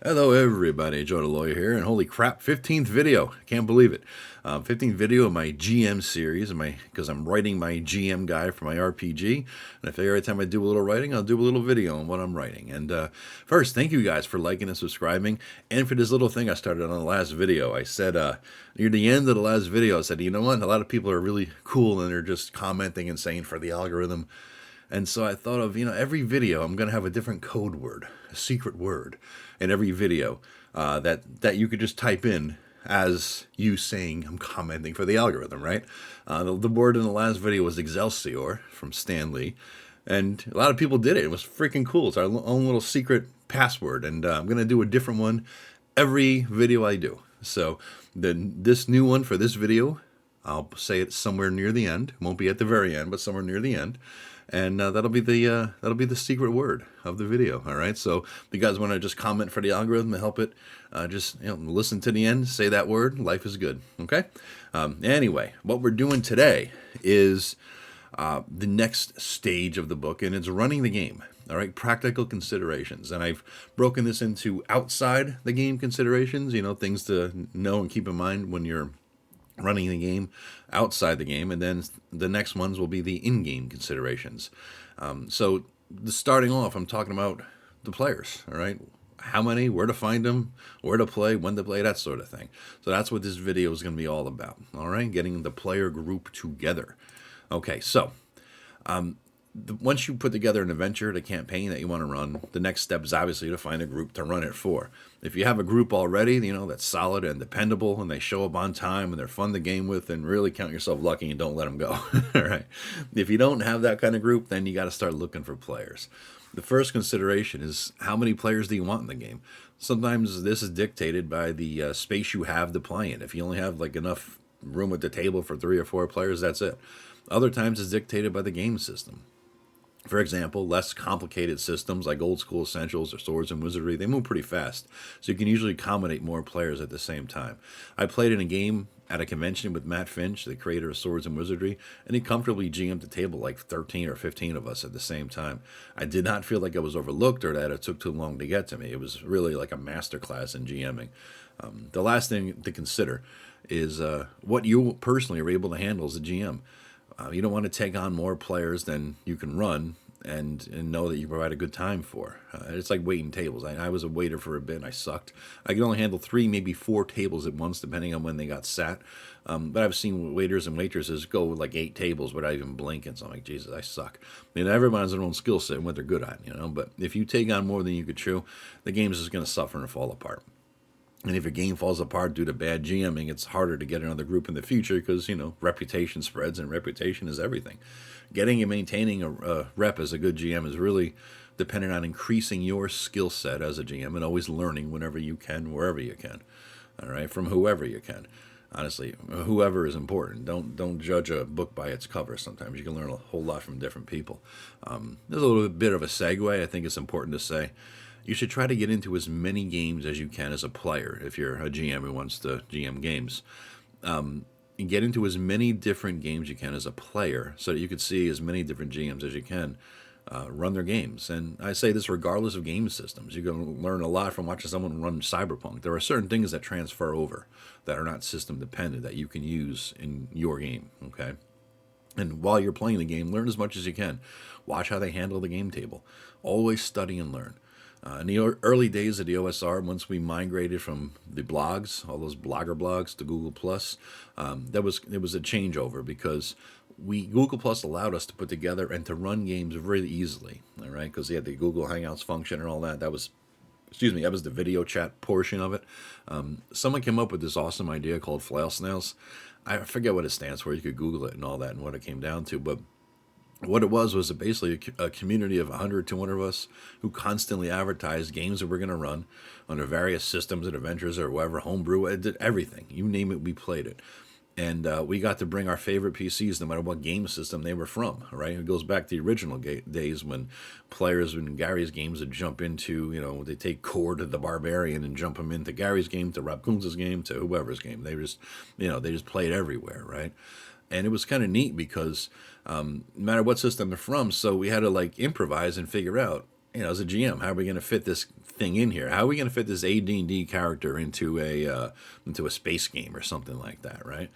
Hello everybody, Joe the Lawyer here, and holy crap, 15th video, I can't believe it. 15th video of my GM series, because I'm writing my GM guide for my RPG, and I figure every time I do a little writing, I'll do a little video on what I'm writing. And first, thank you guys for liking and subscribing, and for this little thing I started on the last video. I said, near the end of the last video, I said, you know what, a lot of people are really cool, and they're just commenting and saying for the algorithm. And so I thought of, every video I'm going to have a different code word, a secret word in every video that you could just type in as you saying I'm commenting for the algorithm, right? The word in the last video was Excelsior from Stan Lee. And a lot of people did it. It was freaking cool. It's our own little secret password. And I'm going to do a different one every video I do. So this new one for this video, I'll say it somewhere near the end. It won't be at the very end, but somewhere near the end. And that'll be the secret word of the video. All right. So if you guys want to just comment for the algorithm to help it, just listen to the end, say that word. Life is good. Okay. Anyway, what we're doing today is the next stage of the book, and it's running the game. All right, practical considerations, and I've broken this into outside the game considerations. Things to know and keep in mind when you're running the game outside the game, and then the next ones will be the in-game considerations. So starting off, I'm talking about the players, all right? How many, where to find them, where to play, when to play, that sort of thing. So that's what this video is going to be all about, all right? Getting the player group together. Okay, so once you put together an adventure, the campaign that you want to run, the next step is obviously to find a group to run it for. If you have a group already, that's solid and dependable, and they show up on time and they're fun to game with, then really count yourself lucky and don't let them go. All right. If you don't have that kind of group, then you got to start looking for players. The first consideration is how many players do you want in the game? Sometimes this is dictated by the space you have to play in. If you only have enough room at the table for 3 or 4 players, that's it. Other times it's dictated by the game system. For example, less complicated systems like Old School Essentials or Swords and Wizardry, they move pretty fast, so you can usually accommodate more players at the same time. I played in a game at a convention with Matt Finch, the creator of Swords and Wizardry, and he comfortably GM'd the table 13 or 15 of us at the same time. I did not feel like I was overlooked or that it took too long to get to me. It was really like a masterclass in GMing. The last thing to consider is what you personally are able to handle as a GM. You don't want to take on more players than you can run and know that you provide a good time for. It's like waiting tables. I was a waiter for a bit and I sucked. I could only handle 3, maybe 4 tables at once, depending on when they got sat. But I've seen waiters and waitresses go 8 tables without even blinking. So I'm like, Jesus, I suck. Everyone has their own skill set and what they're good at, But if you take on more than you could chew, the game's just going to suffer and fall apart. And if your game falls apart due to bad GMing, it's harder to get another group in the future because, reputation spreads and reputation is everything. Getting and maintaining a rep as a good GM is really dependent on increasing your skill set as a GM and always learning whenever you can, wherever you can. All right, from whoever you can. Honestly, whoever is important. Don't judge a book by its cover. Sometimes you can learn a whole lot from different people. There's a little bit of a segue. I think it's important to say. You should try to get into as many games as you can as a player if you're a GM who wants to GM games. Get into as many different games you can as a player so that you can see as many different GMs as you can run their games. And I say this regardless of game systems. You're going to learn a lot from watching someone run Cyberpunk. There are certain things that transfer over that are not system dependent that you can use in your game, okay? And while you're playing the game, learn as much as you can. Watch how they handle the game table. Always study and learn. In the early days of the OSR, once we migrated from the blogs, all those blogger blogs, to Google Plus, there was a changeover because Google Plus allowed us to put together and to run games really easily. All right, because they had the Google Hangouts function and all that. That was the video chat portion of it. Someone came up with this awesome idea called Flail Snails. I forget what it stands for. You could Google it and all that and what it came down to, but what it was basically a community of 100, 200 of us who constantly advertised games that we're going to run under various systems and adventures or whatever, homebrew, it did everything. You name it, we played it. And we got to bring our favorite PCs no matter what game system they were from, right? It goes back to the original days when players in Gary's games would jump into, they take Core to the Barbarian and jump them into Gary's game, to Rob Kunz's game, to whoever's game. They just played everywhere, right? And it was kind of neat because no matter what system they're from, so we had to improvise and figure out, as a GM, how are we going to fit thing in here? How are we going to fit this AD&D character into a space game or something like that, right?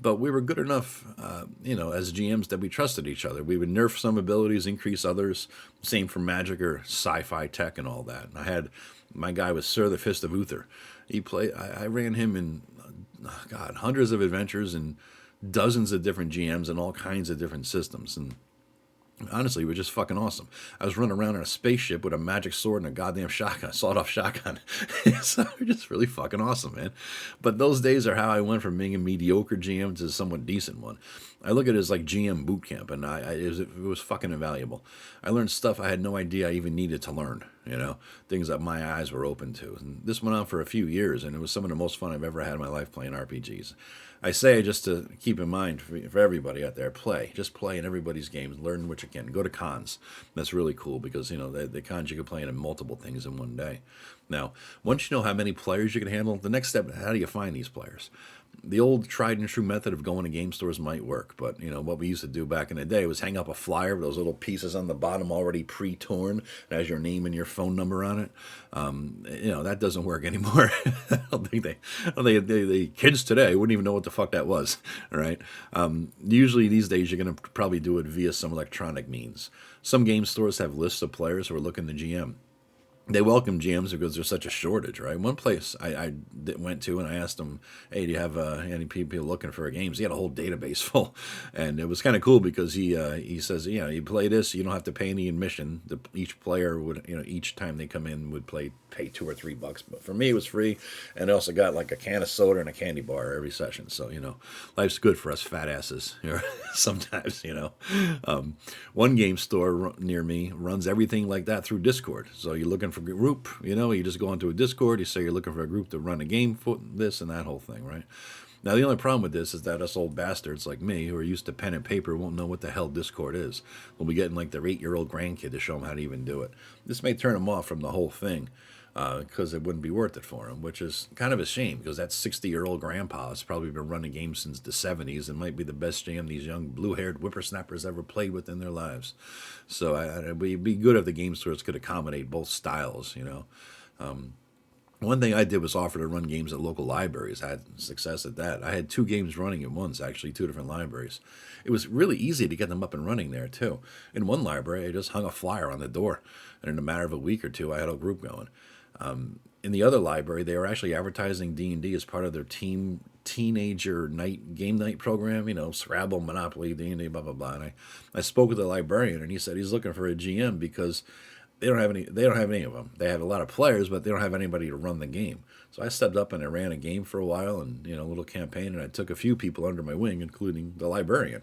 But we were good enough, as GMs that we trusted each other. We would nerf some abilities, increase others. Same for magic or sci-fi tech and all that. And I had my guy was Sir the Fist of Uther. I ran him in, God, hundreds of adventures and dozens of different GMs and all kinds of different systems. And honestly, it was just fucking awesome. I was running around in a spaceship with a magic sword and a goddamn shotgun, sawed-off shotgun. So it was just really fucking awesome, man. But those days are how I went from being a mediocre GM to a somewhat decent one. I look at it as like GM boot camp, and it was fucking invaluable. I learned stuff I had no idea I even needed to learn, things that my eyes were open to. And this went on for a few years, and it was some of the most fun I've ever had in my life playing RPGs. I say just to keep in mind for everybody out there, just play in everybody's games, learn what you can. Go to cons. That's really cool because, the cons you can play in multiple things in one day. Now, once you know how many players you can handle, the next step, how do you find these players? The old tried and true method of going to game stores might work, but what we used to do back in the day was hang up a flyer with those little pieces on the bottom already pre-torn that has your name and your phone number on it. That doesn't work anymore. I don't think the kids today wouldn't even know what the fuck that was, right? Usually these days you're going to probably do it via some electronic means. Some game stores have lists of players who are looking to GM. They welcome GMs because there's such a shortage, right? One place I went to and I asked them, hey, do you have any people looking for games? He had a whole database full. And it was kind of cool because he says, you play this, you don't have to pay any admission. Each player would, each time they come in would pay $2 or $3. But for me, it was free. And I also got like a can of soda and a candy bar every session. So, life's good for us fat asses sometimes, One game store near me runs everything like that through Discord. So you're looking for a group, you just go into a Discord, you say you're looking for a group to run a game for this and that whole thing, right? Now, the only problem with this is that us old bastards like me who are used to pen and paper won't know what the hell Discord is. We'll be getting like their 8-year-old grandkid to show them how to even do it. This may turn them off from the whole thing because it wouldn't be worth it for them, which is kind of a shame because that 60-year-old grandpa has probably been running games since the 70s and might be the best GM these young blue-haired whippersnappers ever played with in their lives. So it'd be good if the game stores could accommodate both styles, One thing I did was offer to run games at local libraries. I had success at that. I had 2 games running at once, actually, 2 different libraries. It was really easy to get them up and running there, too. In one library, I just hung a flyer on the door, and in a matter of a week or 2, I had a group going. In the other library, they were actually advertising D&D as part of their teenager game night program, Scrabble, Monopoly, D&D, blah, blah, blah. And I spoke with the librarian, and he said he's looking for a GM because they don't have any of them. They have a lot of players, but they don't have anybody to run the game. So I stepped up and I ran a game for a while and, a little campaign, and I took a few people under my wing, including the librarian.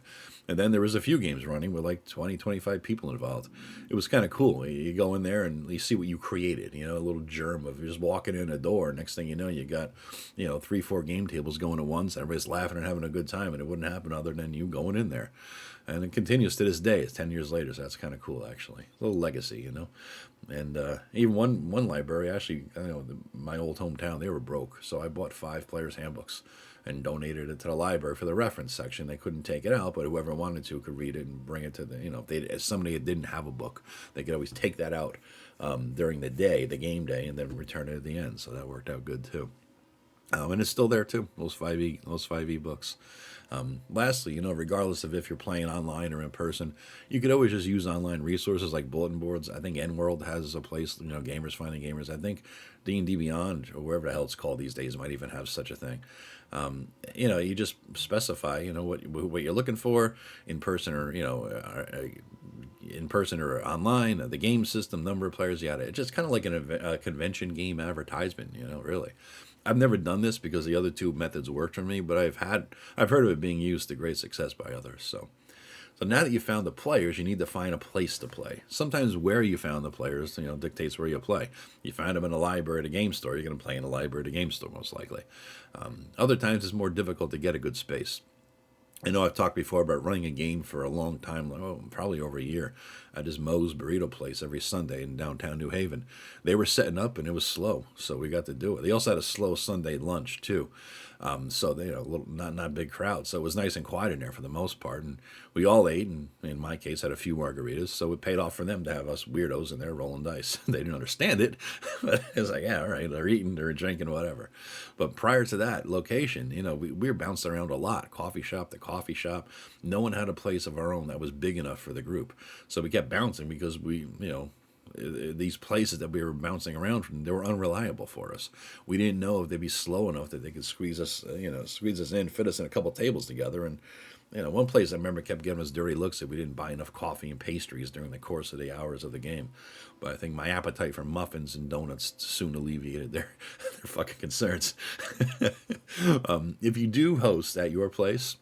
And then there was a few games running with like 20, 25 people involved. It was kind of cool. You go in there and you see what you created, a little germ of just walking in a door. Next thing you know, you got, 3, 4 game tables going at once. Everybody's laughing and having a good time, and it wouldn't happen other than you going in there. And it continues to this day. It's 10 years later, so that's kind of cool, actually. A little legacy, And even one library, actually, my old hometown, they were broke. So I bought 5 players' handbooks and donated it to the library for the reference section. They couldn't take it out, but whoever wanted to could read it and bring it to the, if somebody didn't have a book, they could always take that out during the day, the game day, and then return it at the end. So that worked out good, too. And it's still there, too, those 5 e-books. Lastly, regardless of if you're playing online or in person, you could always just use online resources like bulletin boards. I think N-World has a place, Gamers Finding Gamers. I think D&D Beyond, or wherever the hell it's called these days, might even have such a thing. You just specify, what you're looking for in person or, in person or online, the game system, number of players, yada. It's just kind of like a convention game advertisement, really. I've never done this because the other 2 methods worked for me, but I've heard of it being used to great success by others. So now that you've found the players, you need to find a place to play. Sometimes where you found the players, dictates where you play. You find them in a library at a game store, you're going to play in a library at a game store most likely. Other times it's more difficult to get a good space. I know I've talked before about running a game for a long time, probably over a year. at this Moe's burrito place every Sunday in downtown New Haven. They were setting up and it was slow, so we got to do it. They also had a slow Sunday lunch too. So they, a little, not a big crowd, so it was nice and quiet in there for the most part. And we all ate, and in my case, had a few margaritas. So it paid off for them to have us weirdos in there rolling dice. They didn't understand it, but it was like, yeah, all right, they're eating, they're drinking, whatever. But prior to that location, we were bouncing around a lot, coffee shop to coffee shop. No one had a place of our own that was big enough for the group, so we kept bouncing because these places that we were bouncing around from, they were unreliable for us. We didn't know if they'd be slow enough that they could squeeze us in, fit us in a couple tables together. And one place I remember kept giving us dirty looks that we didn't buy enough coffee and pastries during the course of the hours of the game. But I think my appetite for muffins and donuts soon alleviated their fucking concerns. If you do host at your place,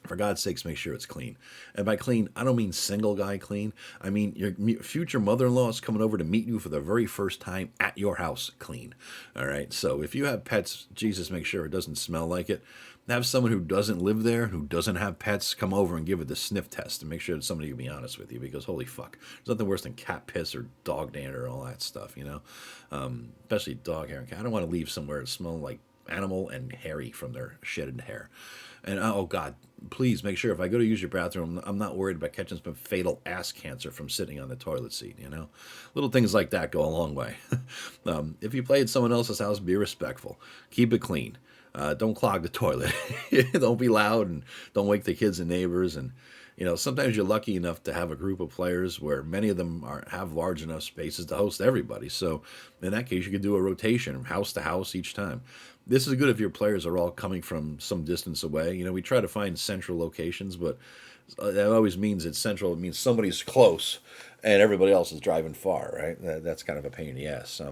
for God's sakes, make sure it's clean. And by clean, I don't mean single guy clean. I mean your future mother-in-law is coming over to meet you for the very first time at your house clean. All right? So if you have pets, Jesus, make sure it doesn't smell like it. Have someone who doesn't live there, who doesn't have pets, come over and give it the sniff test and make sure that somebody can be honest with you, because holy fuck, there's nothing worse than cat piss or dog dander and all that stuff, especially dog hair and cat. I don't want to leave somewhere that smells like animal and hairy from their shedded hair. And oh God, please make sure if I go to use your bathroom, I'm not worried about catching some fatal ass cancer from sitting on the toilet seat. Little things like that go a long way. If you play at someone else's house, be respectful. Keep it clean. Don't clog the toilet. Don't be loud, and don't wake the kids and neighbors. And sometimes you're lucky enough to have a group of players where many of them have large enough spaces to host everybody. So in that case, you could do a rotation, house to house each time. This is good if your players are all coming from some distance away. We try to find central locations, but that always means it's central. It means somebody's close and everybody else is driving far, right? That's kind of a pain in the ass.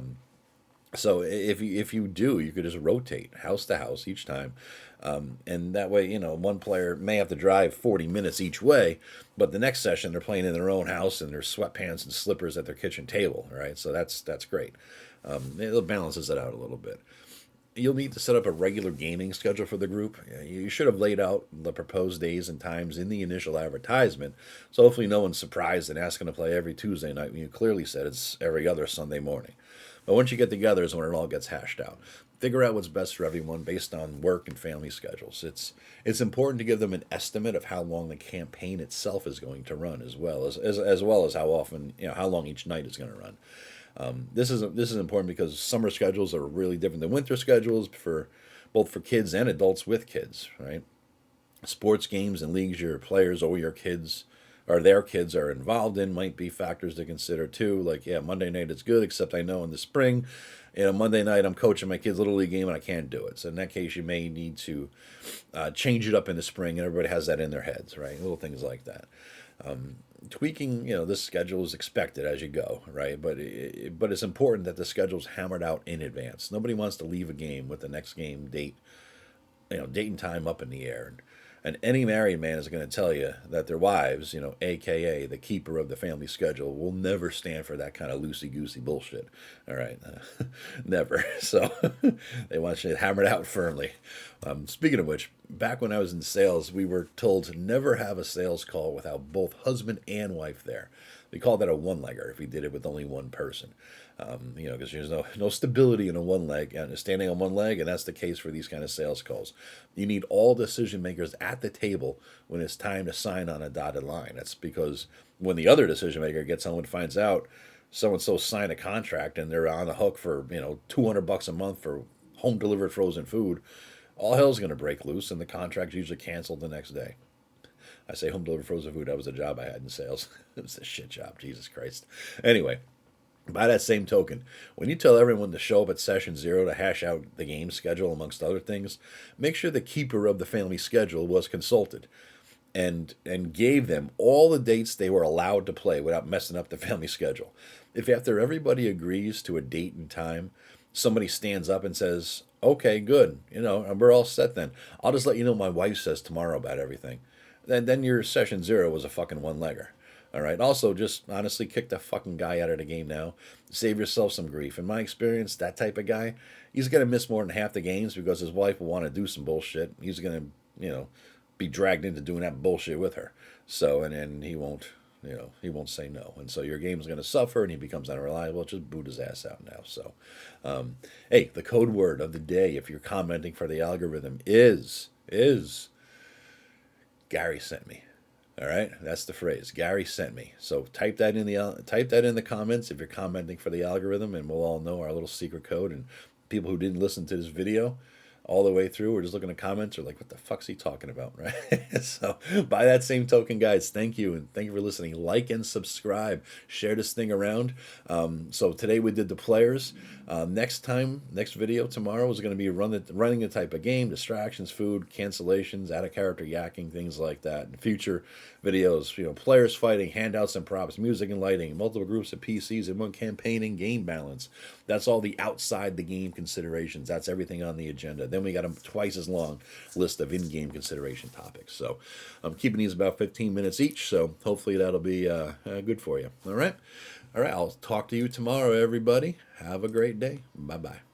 So if you do, you could just rotate house to house each time. And that way, one player may have to drive 40 minutes each way, but the next session they're playing in their own house in their sweatpants and slippers at their kitchen table, right? So that's great. It balances it out a little bit. You'll need to set up a regular gaming schedule for the group. You should have laid out the proposed days and times in the initial advertisement, so hopefully no one's surprised and asking to play every Tuesday night when you clearly said it's every other Sunday morning. But once you get together is when it all gets hashed out. Figure out what's best for everyone based on work and family schedules. It's important to give them an estimate of how long the campaign itself is going to run, as well as how often, how long each night is going to run. This is important because summer schedules are really different than winter schedules for both for kids and adults with kids, right? Sports games and leagues your players or your kids or their kids are involved in might be factors to consider too. Like, yeah, Monday night is good, except I know in the spring, Monday night I'm coaching my kids' little league game and I can't do it. So in that case, you may need to change it up in the spring, and everybody has that in their heads, right? Little things like that. Tweaking, this schedule is expected as you go, right? But it's important that the schedule's hammered out in advance. Nobody wants to leave a game with the next game date, date and time up in the air. And any married man is going to tell you that their wives, AKA the keeper of the family schedule, will never stand for that kind of loosey-goosey bullshit. All right. Never. So they want you hammered out firmly. Speaking of which, back when I was in sales, we were told to never have a sales call without both husband and wife there. We called that a one-legger if we did it with only one person. Because there's no stability in a one leg, standing on one leg, and that's the case for these kind of sales calls. You need all decision makers at the table when it's time to sign on a dotted line. That's because when the other decision maker gets home and finds out so signed a contract and they're on the hook for $200 a month for home delivered frozen food, all hell's going to break loose, and the contract's usually canceled the next day. I say home delivered frozen food. That was a job I had in sales. It was a shit job, Jesus Christ. Anyway. By that same token, when you tell everyone to show up at session 0 to hash out the game schedule, amongst other things, make sure the keeper of the family schedule was consulted and gave them all the dates they were allowed to play without messing up the family schedule. If after everybody agrees to a date and time, somebody stands up and says, okay, good, and we're all set then. I'll just let you know my wife says tomorrow about everything. Then your session 0 was a fucking one-legger. All right. Also, just honestly kick the fucking guy out of the game now. Save yourself some grief. In my experience, that type of guy, he's going to miss more than half the games because his wife will want to do some bullshit. He's going to, be dragged into doing that bullshit with her. So, and then he won't he won't say no, and so your game's going to suffer, and he becomes unreliable. Just boot his ass out now. So, hey, the code word of the day, if you're commenting for the algorithm, is Gary sent me. All right, that's the phrase. Gary sent me. So type that in the comments if you're commenting for the algorithm, and we'll all know our little secret code. And people who didn't listen to this video all the way through or just looking at comments are like, what the fuck's he talking about, right? So by that same token, guys, thank you, and thank you for listening. Like and subscribe. Share this thing around. So today we did the players. Next video tomorrow is going to be running the type of game, distractions, food, cancellations, out of character yakking, things like that. In future videos, players fighting, handouts and props, music and lighting, multiple groups of PCs in one campaign, and game balance. That's all the outside the game considerations. That's everything on the agenda. Then we got a twice as long list of in-game consideration topics. So I'm keeping these about 15 minutes each, so hopefully that'll be good for you. All right? All right, I'll talk to you tomorrow, everybody. Have a great day. Bye-bye.